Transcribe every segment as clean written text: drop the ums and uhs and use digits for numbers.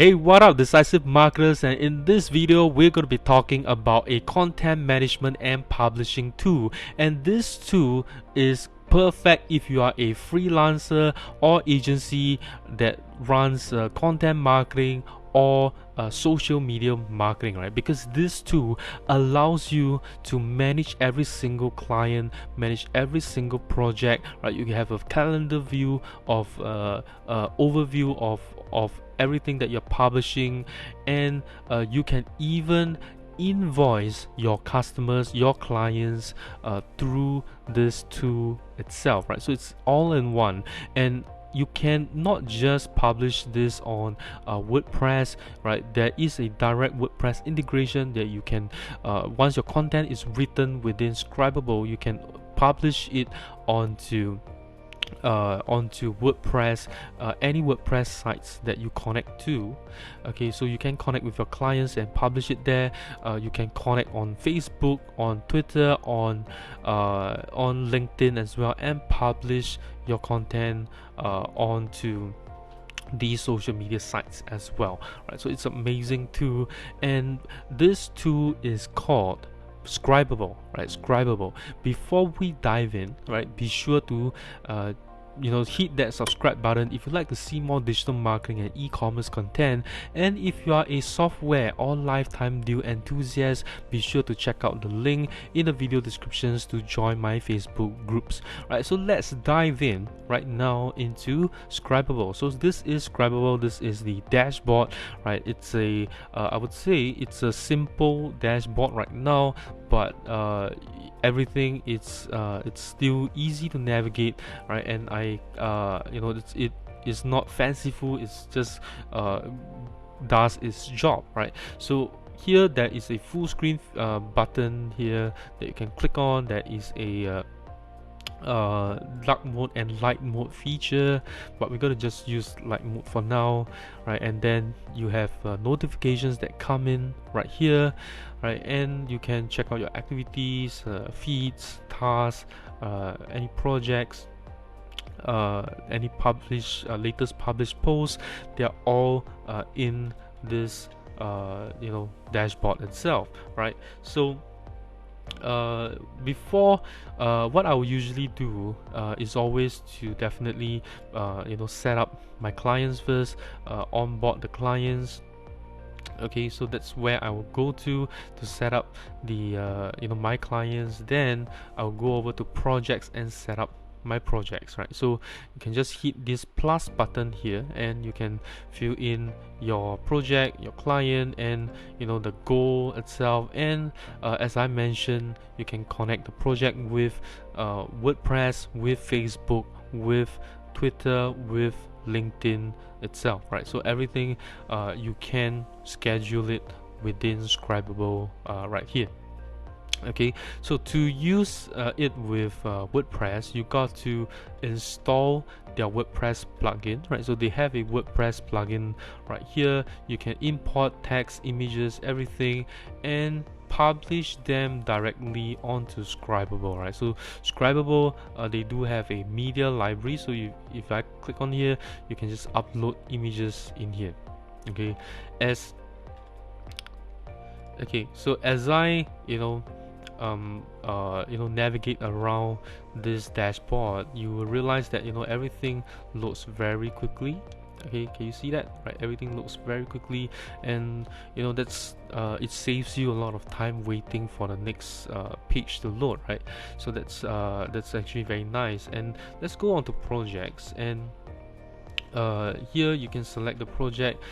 Hey, what up, decisive marketers? And in this video we're going to be talking about a content management and publishing tool, and this tool is perfect if you are a freelancer or agency that runs content marketing or social media marketing, right? Because this tool allows you to manage every single client, manage every single project, right? You have a calendar view of overview of everything that you're publishing, and you can even invoice your customers, your clients through this tool itself, right? So it's all in one, and you can not just publish this on WordPress, right? There is a direct WordPress integration that you can once your content is written within Scribable, you can publish it onto WordPress, any WordPress sites that you connect to. Okay, so you can connect with your clients and publish it there. You can connect on Facebook, on Twitter, on LinkedIn as well, and publish your content onto these social media sites as well, right? So it's amazing tool, and this tool is called Scribable, right? Scribable. Before we dive in, right, be sure to hit that subscribe button if you like to see more digital marketing and e-commerce content. And if you are a software or lifetime deal enthusiast, be sure to check out the link in the video descriptions to join my Facebook groups, right? So let's dive in right now into Scribable. So this is Scribable. This is the dashboard, right? It's a I would say it's a simple dashboard right now, but everything it's still easy to navigate, right? And it is not fanciful, it's just does its job, right? So here there is a full screen button here that you can click on. There is a dark mode and light mode feature, but we're going to just use light mode for now, right? And then you have notifications that come in right here, right? And you can check out your activities, feeds, tasks, any projects, any latest published posts. They're all in this dashboard itself, right? So before what I will usually do is always to definitely set up my clients first, onboard the clients. Okay, so that's where I will go to set up the my clients. Then I'll go over to projects and set up my projects, right? So you can just hit this plus button here and you can fill in your project, your client, and the goal itself. And as I mentioned, you can connect the project with WordPress, with Facebook, with Twitter, with LinkedIn itself, right? So everything you can schedule it within Scribable right here. Okay, so to use it with WordPress, you got to install their WordPress plugin, right? So they have a WordPress plugin right here. You can import text, images, everything, and publish them directly onto Scribable, right? So Scribable, they do have a media library, so if I click on here, you can just upload images in here. Okay, so as I navigate around this dashboard, you will realize that everything loads very quickly. Okay, can you see that, right? Everything looks very quickly, and that's it saves you a lot of time waiting for the next page to load, right? So that's actually very nice. And let's go on to projects, and here you can select the project,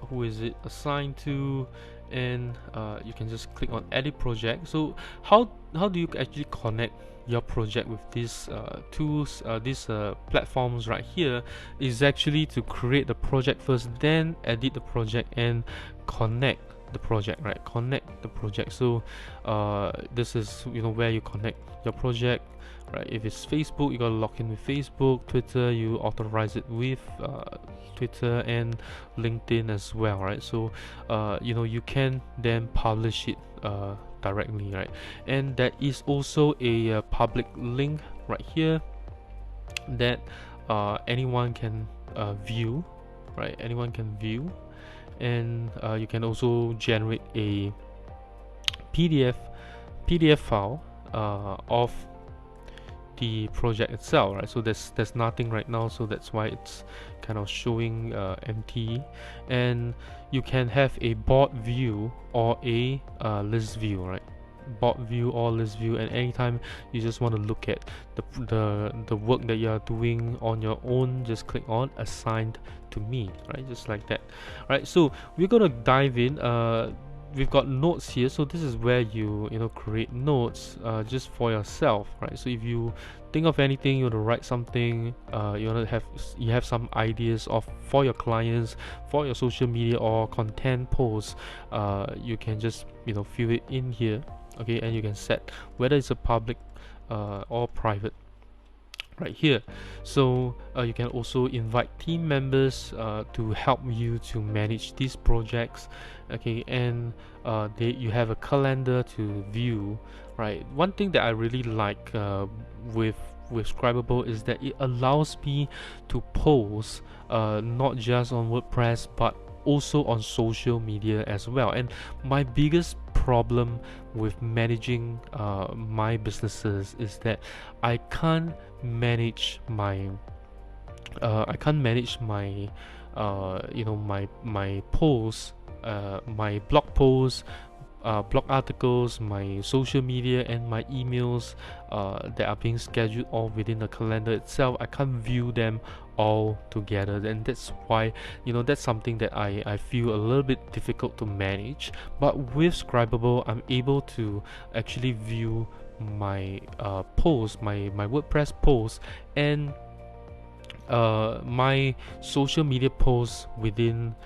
who is it assigned to, and you can just click on edit project. So how do you actually connect your project with these tools, these platforms right here, is actually to create the project first, then edit the project and connect the project, right? Connect the project. So this is where you connect your project, right? If it's Facebook, you gotta log in with Facebook. Twitter, you authorize it with Twitter, and LinkedIn as well, right? So you can then publish it directly, right? And there is also a public link right here that anyone can view, right? Anyone can view, and you can also generate a PDF file of the project itself, right? So there's nothing right now, so that's why it's kind of showing empty. And you can have a board view or a list view, right? Board view or list view, and anytime you just want to look at the work that you are doing on your own, just click on assigned to me, right? Just like that. Right, so we're gonna dive in. We've got notes here, so this is where you create notes just for yourself, right? So if you think of anything, you want to write something, you have some ideas of for your clients, for your social media or content posts, you can just fill it in here, okay? And you can set whether it's a public or private right here. So you can also invite team members to help you to manage these projects, okay? And you have a calendar to view, right? One thing that I really like with Scribable is that it allows me to post not just on WordPress but also on social media as well. And my biggest problem with managing my businesses is that I can't manage my my posts, my blog posts, blog articles, my social media, and my emails that are being scheduled all within the calendar itself. I can't view them all together, and that's why that's something that I feel a little bit difficult to manage. But with Scribable, I'm able to actually view my posts, my WordPress posts, and my social media posts within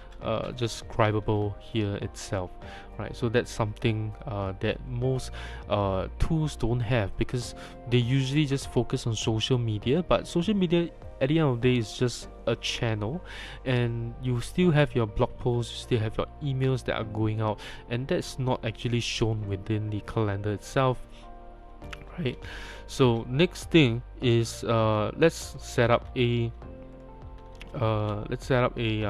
just Scribable here itself, right? So that's something that most tools don't have, because they usually just focus on social media. But social media at the end of the day is just a channel, and you still have your blog posts, you still have your emails that are going out, and that's not actually shown within the calendar itself, right? So next thing is let's set up a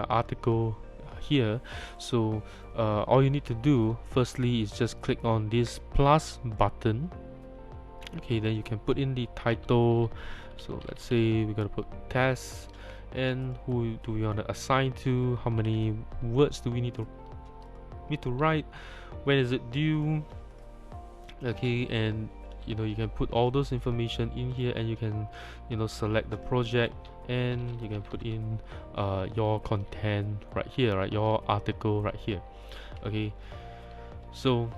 article here. So all you need to do firstly is just click on this plus button, okay? Then you can put in the title. So let's say we're gonna put test, and who do we want to assign to, how many words do we need to write, when is it due, okay? And you can put all those information in here, and you can select the project, and you can put in your content right here, right? Your article right here, okay? So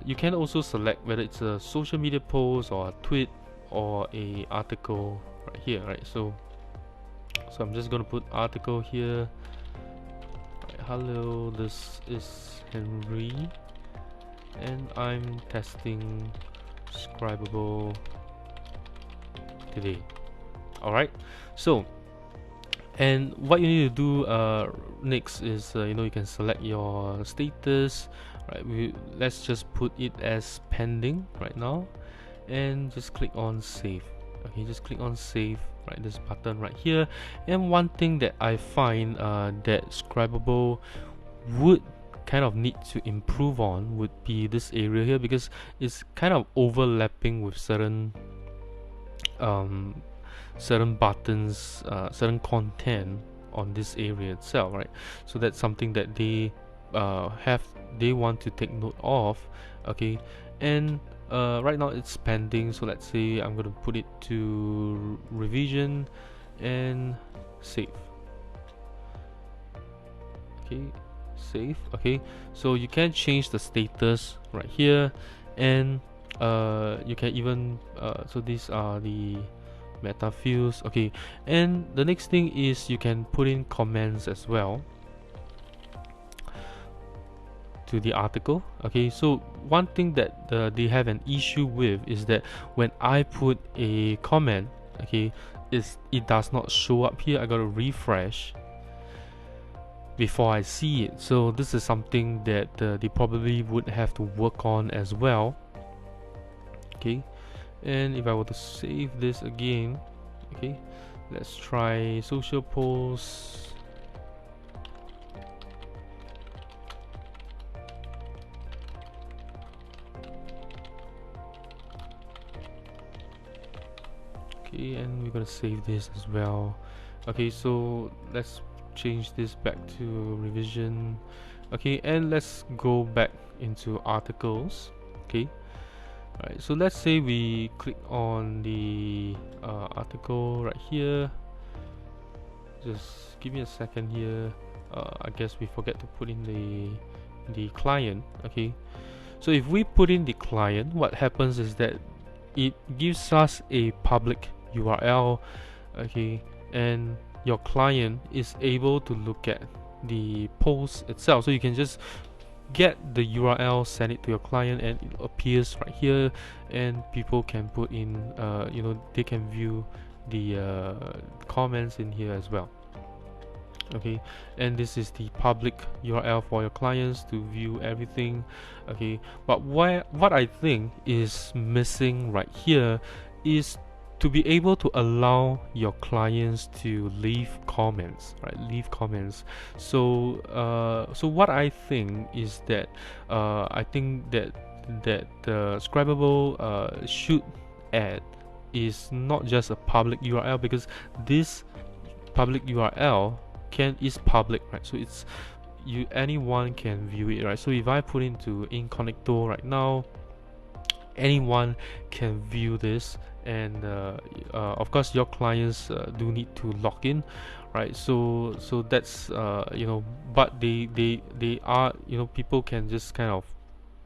you can also select whether it's a social media post or a tweet or a article right here, right? So I'm just gonna put article here, right? Hello, this is Henry, and I'm testing Scribable today. Alright, so and what you need to do next is you can select your status, right? Let's just put it as pending right now, and just click on save, okay? Just click on save, right? This button right here. And one thing that I find that Scribable would kind of need to improve on would be this area here, because it's kind of overlapping with certain buttons, certain content on this area itself, right? So that's something that they want to take note of, okay? And right now it's pending, so let's say I'm going to put it to revision and save, okay? Save, okay? So you can change the status right here, and you can even so these are the meta fields, okay? And the next thing is you can put in comments as well to the article, okay? So one thing that they have an issue with is that when I put a comment, okay, it does not show up here. I gotta refresh before I see it. So this is something that they probably would have to work on as well, okay? And if I were to save this again, okay, let's try social posts, Okay, and we're gonna save this as well. Okay, so let's change this back to revision. Okay, and let's go back into articles. Okay, alright, so let's say we click on the article right here. Just give me a second here. I guess we forget to put in the client. Okay, so if we put in the client, what happens is that it gives us a public URL. Okay, and your client is able to look at the post itself, so you can just get the URL, send it to your client, and it appears right here, and people can put in they can view the comments in here as well. Okay, and this is the public URL for your clients to view everything. Okay, but what I think is missing right here is to be able to allow your clients to leave comments, right? Leave comments. So so what I think is that I think that Scribable should add is not just a public URL, because this public URL is public, right? So it's anyone can view it, right? So if I put into Inconnector right now, anyone can view this, and of course your clients do need to log in, right? So that's but they are, people can just kind of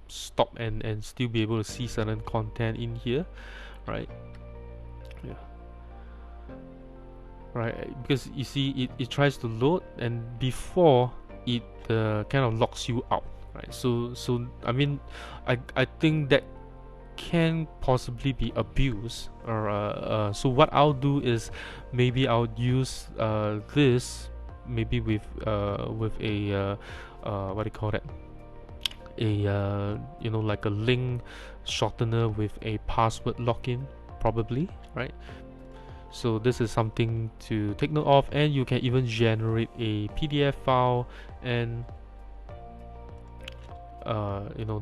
stop and still be able to see certain content in here, right? Yeah, right, because you see it tries to load, and before it kind of locks you out, right? So I mean, I think that can possibly be abused, or so what I'll do is maybe I'll use this maybe with a what do you call that, a like a link shortener with a password login, probably, right? So this is something to take note of, and you can even generate a PDF file, and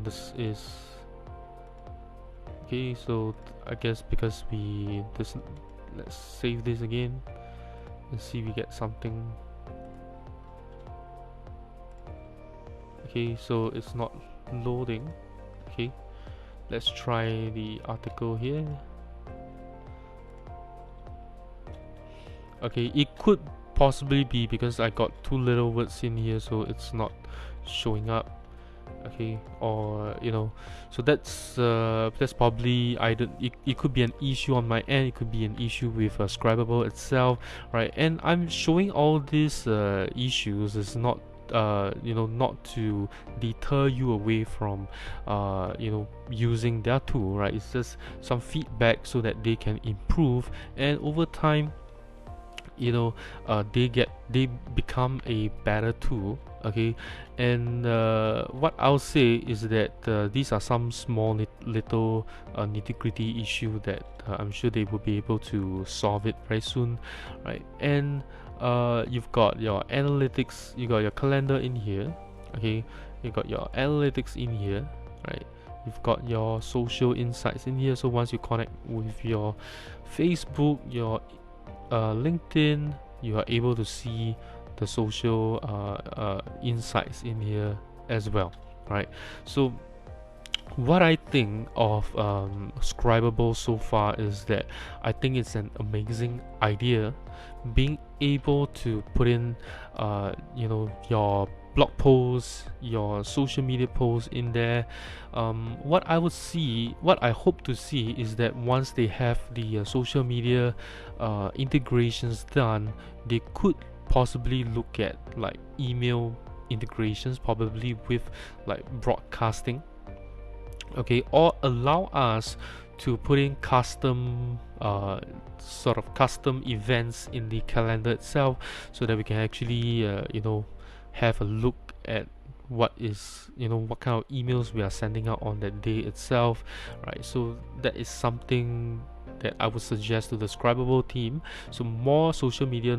this is okay. So I guess because let's save this again and see if we get something. Okay, so it's not loading. Okay, let's try the article here. Okay, it could possibly be because I got too little words in here, so it's not showing up. Okay, or so that's probably either it could be an issue on my end, it could be an issue with Scribable itself, right? And I'm showing all these issues is not not to deter you away from using their tool, right? It's just some feedback so that they can improve, and over time they become a better tool. Okay, and what I'll say is that these are some small little nitty-gritty issue that I'm sure they will be able to solve it very soon, right? And you've got your analytics, you got your calendar in here. Okay, you got your analytics in here, right? You've got your social insights in here. So once you connect with your Facebook, your LinkedIn, you are able to see the social insights in here as well, right? So what I think of Scribable so far is that I think it's an amazing idea, being able to put in your blog posts, your social media posts in there. What I hope to see is that once they have the social media integrations done, they could possibly look at like email integrations, probably with like broadcasting. Okay, or allow us to put in custom sort of custom events in the calendar itself, so that we can actually have a look at what kind of emails we are sending out on that day itself, right? So that is something that I would suggest to the Scribable team. So more social media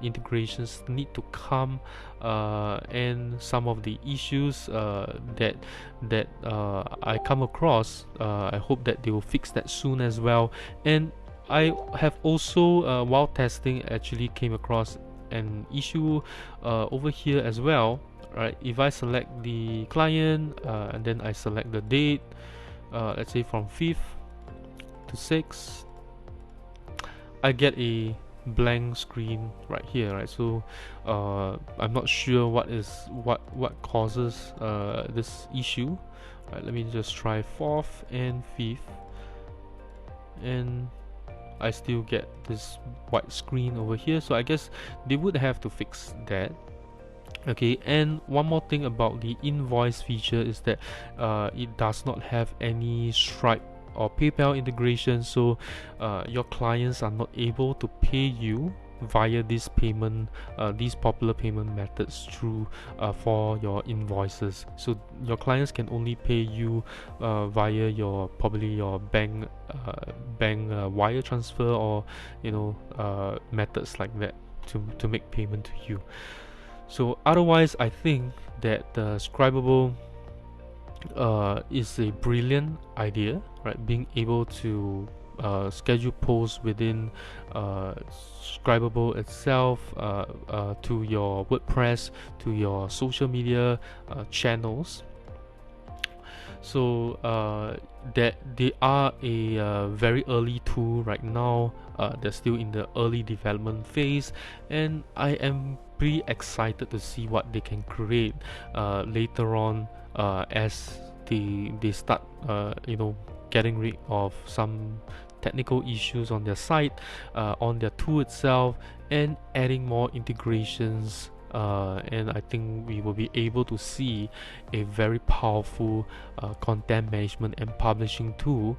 integrations need to come, and some of the issues that I come across, I hope that they will fix that soon as well. And I have also while testing actually came across an issue over here as well. Right, if I select the client and then I select the date, let's say from 5th to 6th, I get a blank screen right here, right? So I'm not sure what causes this issue. Right, let me just try 4th and 5th, and I still get this white screen over here. So I guess they would have to fix that. Okay, and one more thing about the invoice feature is that it does not have any Stripe or PayPal integration, so your clients are not able to pay you via this payment, these popular payment methods through for your invoices. So your clients can only pay you via your probably your bank wire transfer, or methods like that to make payment to you. So otherwise, I think that the Scribable is a brilliant idea, right? Being able to schedule posts within Scribable itself to your WordPress, to your social media channels. So that they are a very early tool right now. They're still in the early development phase, and I am pretty excited to see what they can create later on as they start getting rid of some technical issues on their site, on their tool itself, and adding more integrations. And I think we will be able to see a very powerful content management and publishing tool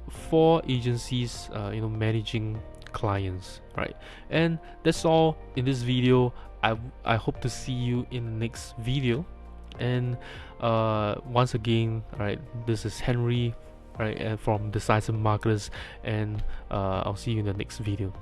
for agencies managing clients, right? And that's all in this video. I hope to see you in the next video. And once again, right, this is Henry, right, from Decisive Marketers, and I'll see you in the next video.